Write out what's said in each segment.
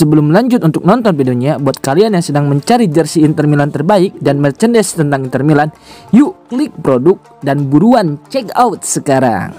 Sebelum lanjut untuk nonton videonya, buat kalian yang sedang mencari jersey Inter Milan terbaik dan merchandise tentang Inter Milan, yuk klik produk dan buruan check out sekarang.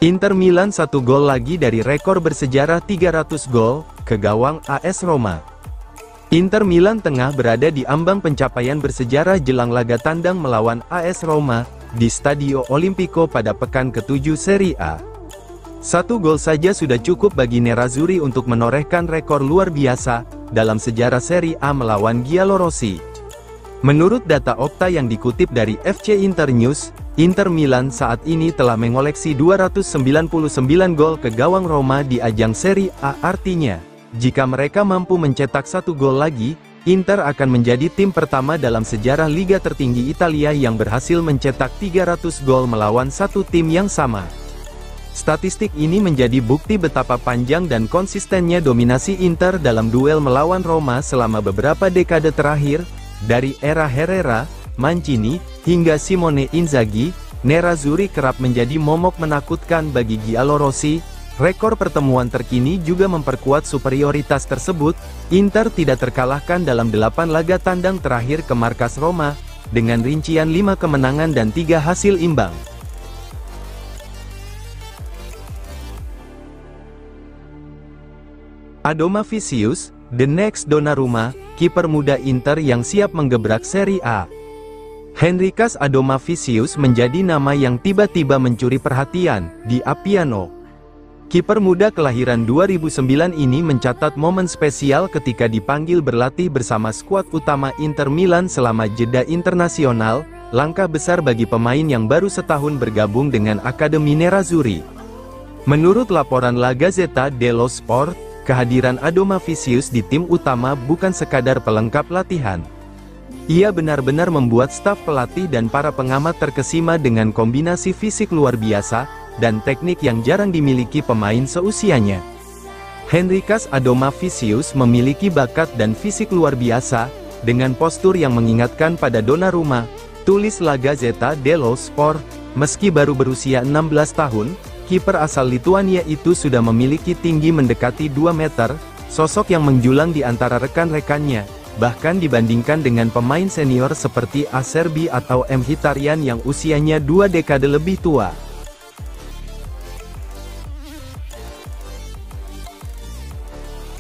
Inter Milan 1 gol lagi dari rekor bersejarah 300 gol ke gawang AS Roma. Inter Milan tengah berada di ambang pencapaian bersejarah jelang laga tandang melawan AS Roma di Stadio Olimpico pada pekan ke-7 Serie A. 1 gol saja sudah cukup bagi Nerazzurri untuk menorehkan rekor luar biasa dalam sejarah Serie A melawan Giallorossi. Menurut data Opta yang dikutip dari FC Internews, Inter Milan saat ini telah mengoleksi 299 gol ke gawang Roma di ajang Serie A. Artinya, jika mereka mampu mencetak 1 gol lagi, Inter akan menjadi tim pertama dalam sejarah Liga tertinggi Italia yang berhasil mencetak 300 gol melawan satu tim yang sama. Statistik ini menjadi bukti betapa panjang dan konsistennya dominasi Inter dalam duel melawan Roma selama beberapa dekade terakhir, dari era Herrera, Mancini, hingga Simone Inzaghi. Nerazzurri kerap menjadi momok menakutkan bagi Giallorossi. Rekor pertemuan terkini juga memperkuat superioritas tersebut. Inter tidak terkalahkan dalam 8 laga tandang terakhir ke markas Roma, dengan rincian 5 kemenangan dan 3 hasil imbang. Adomavicius, the next Donnarumma, kiper muda Inter yang siap menggebrak Serie A. Henrikas Adomavicius menjadi nama yang tiba-tiba mencuri perhatian di Appiano. Kiper muda kelahiran 2009 ini mencatat momen spesial ketika dipanggil berlatih bersama skuad utama Inter Milan selama jeda internasional, langkah besar bagi pemain yang baru setahun bergabung dengan Akademi Nerazzurri. Menurut laporan La Gazzetta dello Sport, kehadiran Adomavicius di tim utama bukan sekadar pelengkap latihan. Ia benar-benar membuat staf pelatih dan para pengamat terkesima dengan kombinasi fisik luar biasa, dan teknik yang jarang dimiliki pemain seusianya. Henrikas Adomavicius memiliki bakat dan fisik luar biasa, dengan postur yang mengingatkan pada Donnarumma, tulis La Gazzetta dello Sport. Meski baru berusia 16 tahun, kiper asal Lituania itu sudah memiliki tinggi mendekati 2 meter, sosok yang menjulang di antara rekan-rekannya, bahkan dibandingkan dengan pemain senior seperti Acerbi atau Mkhitaryan yang usianya 2 dekade lebih tua.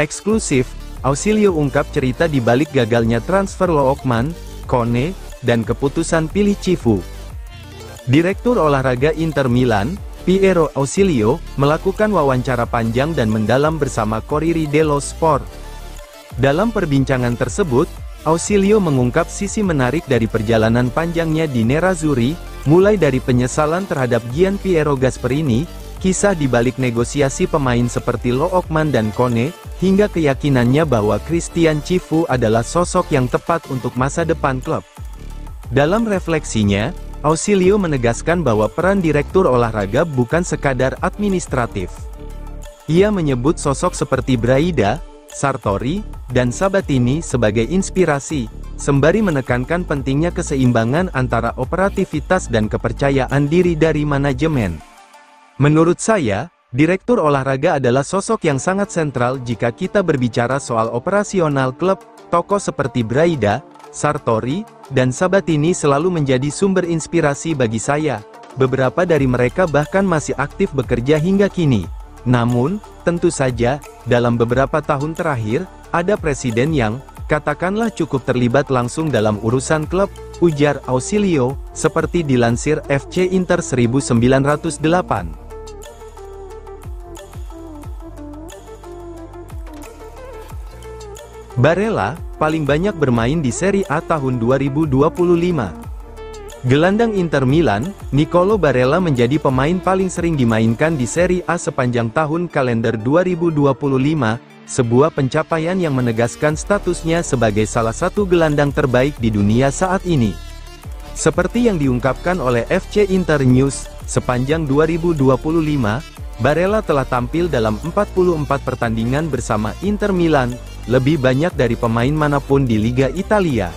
Eksklusif, Ausilio ungkap cerita di balik gagalnya transfer Lookman, Kone, dan keputusan pilih Cifu. Direktur olahraga Inter Milan, Piero Ausilio, melakukan wawancara panjang dan mendalam bersama Corriere dello Sport. Dalam perbincangan tersebut, Ausilio mengungkap sisi menarik dari perjalanan panjangnya di Nerazzurri, mulai dari penyesalan terhadap Gianpiero Gasperini, kisah di balik negosiasi pemain seperti Lookman dan Kone, hingga keyakinannya bahwa Christian Cifu adalah sosok yang tepat untuk masa depan klub. Dalam refleksinya, Ausilio menegaskan bahwa peran direktur olahraga bukan sekadar administratif. Ia menyebut sosok seperti Braida, Sartori, dan Sabatini sebagai inspirasi, sembari menekankan pentingnya keseimbangan antara operativitas dan kepercayaan diri dari manajemen. Menurut saya, direktur olahraga adalah sosok yang sangat sentral jika kita berbicara soal operasional klub. Tokoh seperti Braida, Sartori, dan Sabatini selalu menjadi sumber inspirasi bagi saya. Beberapa dari mereka bahkan masih aktif bekerja hingga kini. Namun, tentu saja, dalam beberapa tahun terakhir, ada presiden yang, katakanlah cukup terlibat langsung dalam urusan klub, ujar Ausilio, seperti dilansir FC Inter 1908. Barella, paling banyak bermain di Serie A tahun 2025. Gelandang Inter Milan, Nicolo Barella menjadi pemain paling sering dimainkan di Serie A sepanjang tahun kalender 2025, sebuah pencapaian yang menegaskan statusnya sebagai salah satu gelandang terbaik di dunia saat ini. Seperti yang diungkapkan oleh FC Internews, sepanjang 2025, Barella telah tampil dalam 44 pertandingan bersama Inter Milan, lebih banyak dari pemain manapun di Liga Italia.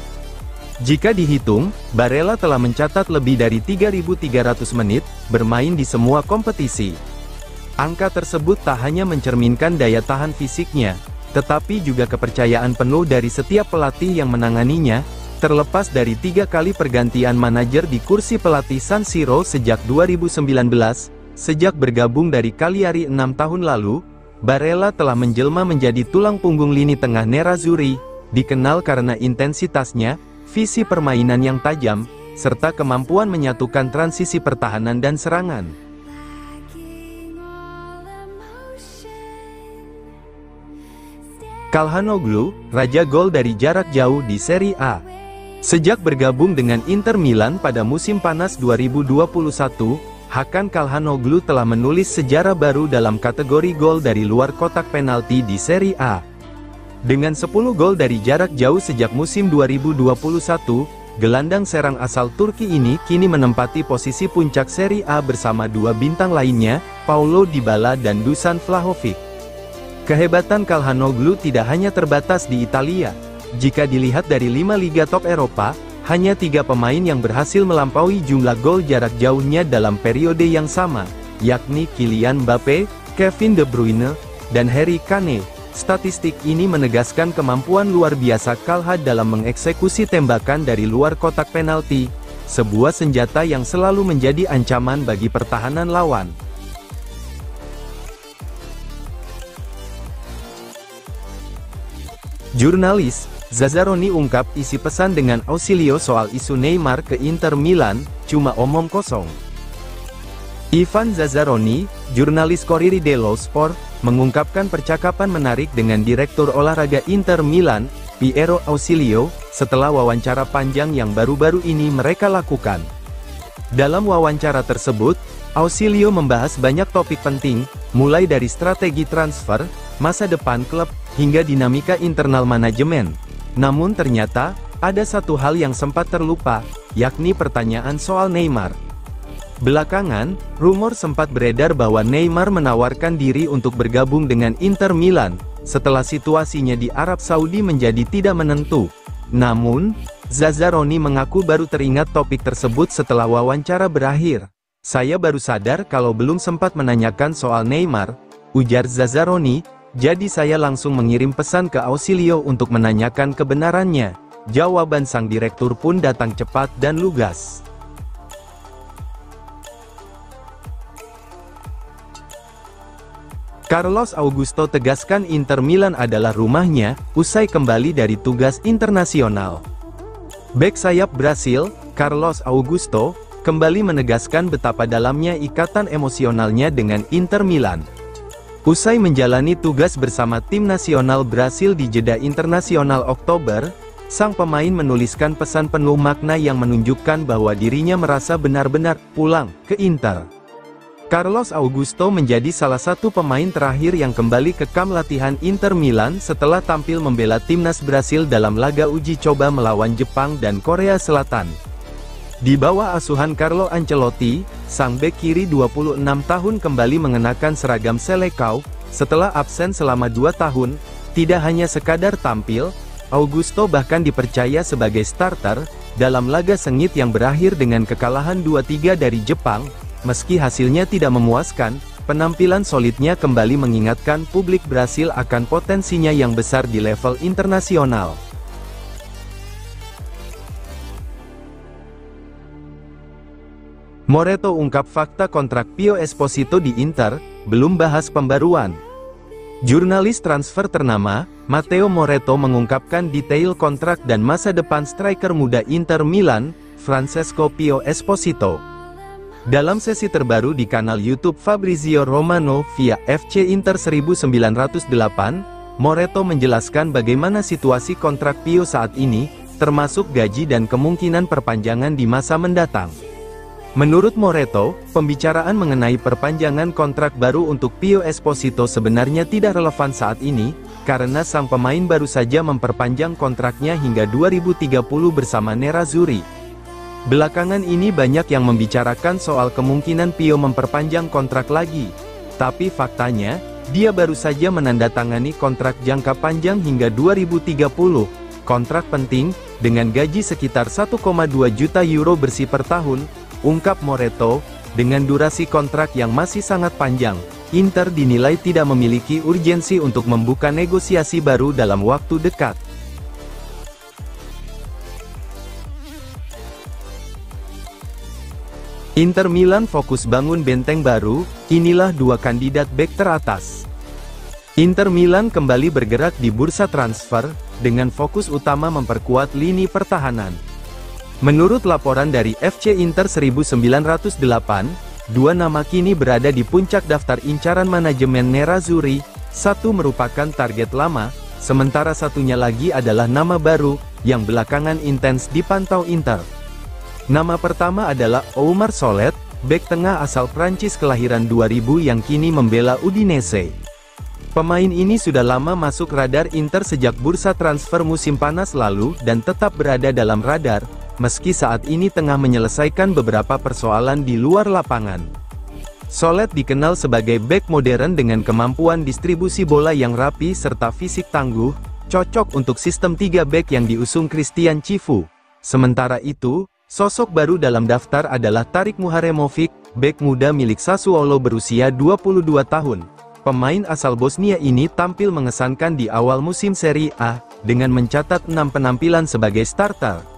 Jika dihitung, Barella telah mencatat lebih dari 3.300 menit bermain di semua kompetisi. Angka tersebut tak hanya mencerminkan daya tahan fisiknya, tetapi juga kepercayaan penuh dari setiap pelatih yang menanganinya, terlepas dari 3 kali pergantian manajer di kursi pelatih San Siro sejak 2019. Sejak bergabung dari Cagliari 6 tahun lalu, Barella telah menjelma menjadi tulang punggung lini tengah Nerazzurri, dikenal karena intensitasnya, visi permainan yang tajam, serta kemampuan menyatukan transisi pertahanan dan serangan. Calhanoglu, raja gol dari jarak jauh di Serie A. Sejak bergabung dengan Inter Milan pada musim panas 2021, Hakan Calhanoglu telah menulis sejarah baru dalam kategori gol dari luar kotak penalti di Serie A. Dengan 10 gol dari jarak jauh sejak musim 2021, gelandang serang asal Turki ini kini menempati posisi puncak Serie A bersama 2 bintang lainnya, Paulo Dybala dan Dusan Vlahovic. Kehebatan Calhanoglu tidak hanya terbatas di Italia. Jika dilihat dari 5 liga top Eropa, hanya 3 pemain yang berhasil melampaui jumlah gol jarak jauhnya dalam periode yang sama, yakni Kylian Mbappe, Kevin De Bruyne, dan Harry Kane. Statistik ini menegaskan kemampuan luar biasa Calha dalam mengeksekusi tembakan dari luar kotak penalti, sebuah senjata yang selalu menjadi ancaman bagi pertahanan lawan. Jurnalis Zazzaroni ungkap isi pesan dengan Ausilio soal isu Neymar ke Inter Milan, cuma omong kosong. Ivan Zazzaroni, jurnalis Corriere dello Sport, mengungkapkan percakapan menarik dengan Direktur Olahraga Inter Milan, Piero Ausilio, setelah wawancara panjang yang baru-baru ini mereka lakukan. Dalam wawancara tersebut, Ausilio membahas banyak topik penting, mulai dari strategi transfer, masa depan klub, hingga dinamika internal manajemen. Namun ternyata, ada satu hal yang sempat terlupa, yakni pertanyaan soal Neymar. Belakangan, rumor sempat beredar bahwa Neymar menawarkan diri untuk bergabung dengan Inter Milan, setelah situasinya di Arab Saudi menjadi tidak menentu. Namun, Zazzaroni mengaku baru teringat topik tersebut setelah wawancara berakhir. Saya baru sadar kalau belum sempat menanyakan soal Neymar, ujar Zazzaroni. Jadi saya langsung mengirim pesan ke Ausilio untuk menanyakan kebenarannya. Jawaban sang direktur pun datang cepat dan lugas. Carlos Augusto tegaskan Inter Milan adalah rumahnya, usai kembali dari tugas internasional. Bek sayap Brasil, Carlos Augusto, kembali menegaskan betapa dalamnya ikatan emosionalnya dengan Inter Milan. Usai menjalani tugas bersama tim nasional Brasil di jeda internasional Oktober, sang pemain menuliskan pesan penuh makna yang menunjukkan bahwa dirinya merasa benar-benar pulang ke Inter. Carlos Augusto menjadi salah satu pemain terakhir yang kembali ke kamp latihan Inter Milan setelah tampil membela timnas Brasil dalam laga uji coba melawan Jepang dan Korea Selatan. Di bawah asuhan Carlo Ancelotti, sang bek kiri 26 tahun kembali mengenakan seragam Selecao, setelah absen selama 2 tahun, tidak hanya sekadar tampil, Augusto bahkan dipercaya sebagai starter, dalam laga sengit yang berakhir dengan kekalahan 2-3 dari Jepang. Meski hasilnya tidak memuaskan, penampilan solidnya kembali mengingatkan publik Brasil akan potensinya yang besar di level internasional. Moreto ungkap fakta kontrak Pio Esposito di Inter, belum bahas pembaruan. Jurnalis transfer ternama, Matteo Moreto mengungkapkan detail kontrak dan masa depan striker muda Inter Milan, Francesco Pio Esposito. Dalam sesi terbaru di kanal YouTube Fabrizio Romano via FC Inter 1908, Moreto menjelaskan bagaimana situasi kontrak Pio saat ini, termasuk gaji dan kemungkinan perpanjangan di masa mendatang. Menurut Moreto, pembicaraan mengenai perpanjangan kontrak baru untuk Pio Esposito sebenarnya tidak relevan saat ini, karena sang pemain baru saja memperpanjang kontraknya hingga 2030 bersama Nerazzurri. Belakangan ini banyak yang membicarakan soal kemungkinan Pio memperpanjang kontrak lagi. Tapi faktanya, dia baru saja menandatangani kontrak jangka panjang hingga 2030. Kontrak penting, dengan gaji sekitar 1,2 juta euro bersih per tahun, ungkap Moreto, dengan durasi kontrak yang masih sangat panjang. Inter dinilai tidak memiliki urgensi untuk membuka negosiasi baru dalam waktu dekat. Inter Milan fokus bangun benteng baru, inilah dua kandidat bek teratas. Inter Milan kembali bergerak di bursa transfer, dengan fokus utama memperkuat lini pertahanan. Menurut laporan dari FC Inter 1908, dua nama kini berada di puncak daftar incaran manajemen Nerazzurri, satu merupakan target lama, sementara satunya lagi adalah nama baru, yang belakangan intens dipantau Inter. Nama pertama adalah Oumar Solet, bek tengah asal Prancis kelahiran 2000 yang kini membela Udinese. Pemain ini sudah lama masuk radar Inter sejak bursa transfer musim panas lalu dan tetap berada dalam radar, meski saat ini tengah menyelesaikan beberapa persoalan di luar lapangan. Solet dikenal sebagai bek modern dengan kemampuan distribusi bola yang rapi serta fisik tangguh, cocok untuk sistem 3 bek yang diusung Christian Cifu. Sementara itu, sosok baru dalam daftar adalah Tarik Muharemovic, bek muda milik Sassuolo berusia 22 tahun. Pemain asal Bosnia ini tampil mengesankan di awal musim Serie A, dengan mencatat 6 penampilan sebagai starter.